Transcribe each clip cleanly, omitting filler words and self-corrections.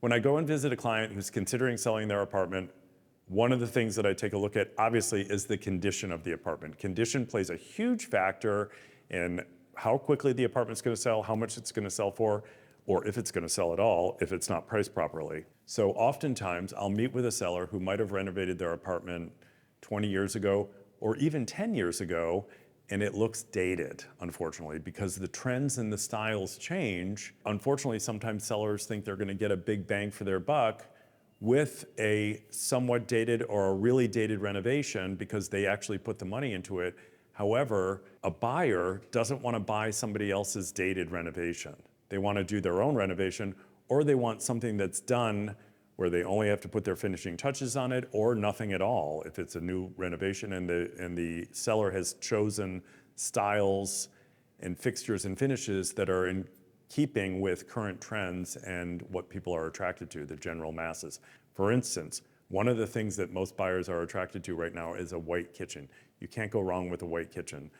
When I go and visit a client who's considering selling their apartment, one of the things that I take a look at, obviously, is the condition of the apartment. Condition plays a huge factor in how quickly the apartment's going to sell, how much it's going to sell for, or if it's going to sell at all, if it's not priced properly. So oftentimes, I'll meet with a seller who might have renovated their apartment 20 years ago, or even 10 years ago, and it looks dated, unfortunately, because the trends and the styles change. Unfortunately, sometimes sellers think they're going to get a big bang for their buck with a somewhat dated or a really dated renovation because they actually put the money into it. However, a buyer doesn't want to buy somebody else's dated renovation. They want to do their own renovation, or they want something that's done where they only have to put their finishing touches on it, or nothing at all if it's a new renovation and the seller has chosen styles and fixtures and finishes that are in keeping with current trends and what people are attracted to, the general masses. For instance, one of the things that most buyers are attracted to right now is a white kitchen. You can't go wrong with a white kitchen.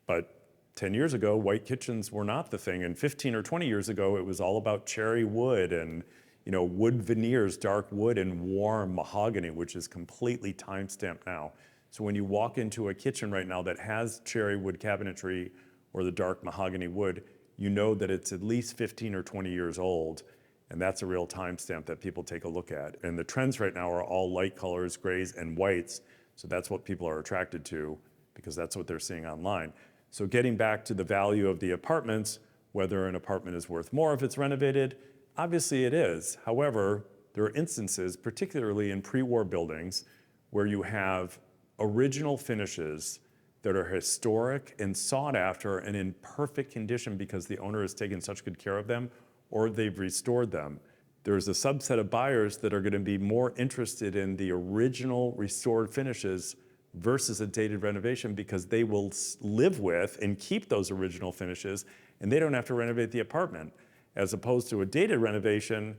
But 10 years ago, white kitchens were not the thing. And 15 or 20 years ago, it was all about cherry wood and wood veneers, dark wood, and warm mahogany, which is completely time-stamped now. So when you walk into a kitchen right now that has cherry wood cabinetry or the dark mahogany wood, you know that it's at least 15 or 20 years old, and that's a real timestamp that people take a look at. And the trends right now are all light colors, grays, and whites, so that's what people are attracted to because that's what they're seeing online. So getting back to the value of the apartments, whether an apartment is worth more if it's renovated, obviously it is. However, there are instances, particularly in pre-war buildings, where you have original finishes that are historic and sought after and in perfect condition because the owner has taken such good care of them or they've restored them. There's a subset of buyers that are going to be more interested in the original restored finishes versus a dated renovation because they will live with and keep those original finishes and they don't have to renovate the apartment. As opposed to a dated renovation,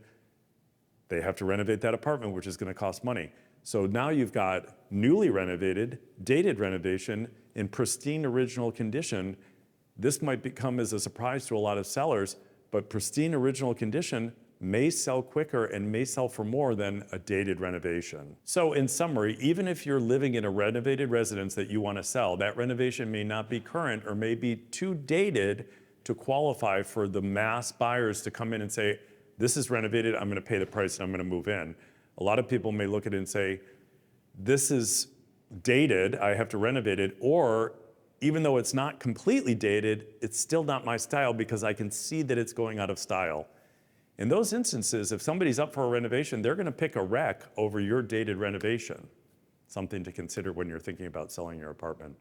they have to renovate that apartment, which is going to cost money. So now you've got newly renovated, dated renovation in pristine original condition. This might come as a surprise to a lot of sellers, but pristine original condition may sell quicker and may sell for more than a dated renovation. So in summary, even if you're living in a renovated residence that you want to sell, that renovation may not be current or may be too dated to qualify for the mass buyers to come in and say, this is renovated, I'm going to pay the price and I'm going to move in. A lot of people may look at it and say, this is dated, I have to renovate it, or even though it's not completely dated, it's still not my style because I can see that it's going out of style. In those instances, if somebody's up for a renovation, they're going to pick a wreck over your dated renovation. Something to consider when you're thinking about selling your apartment.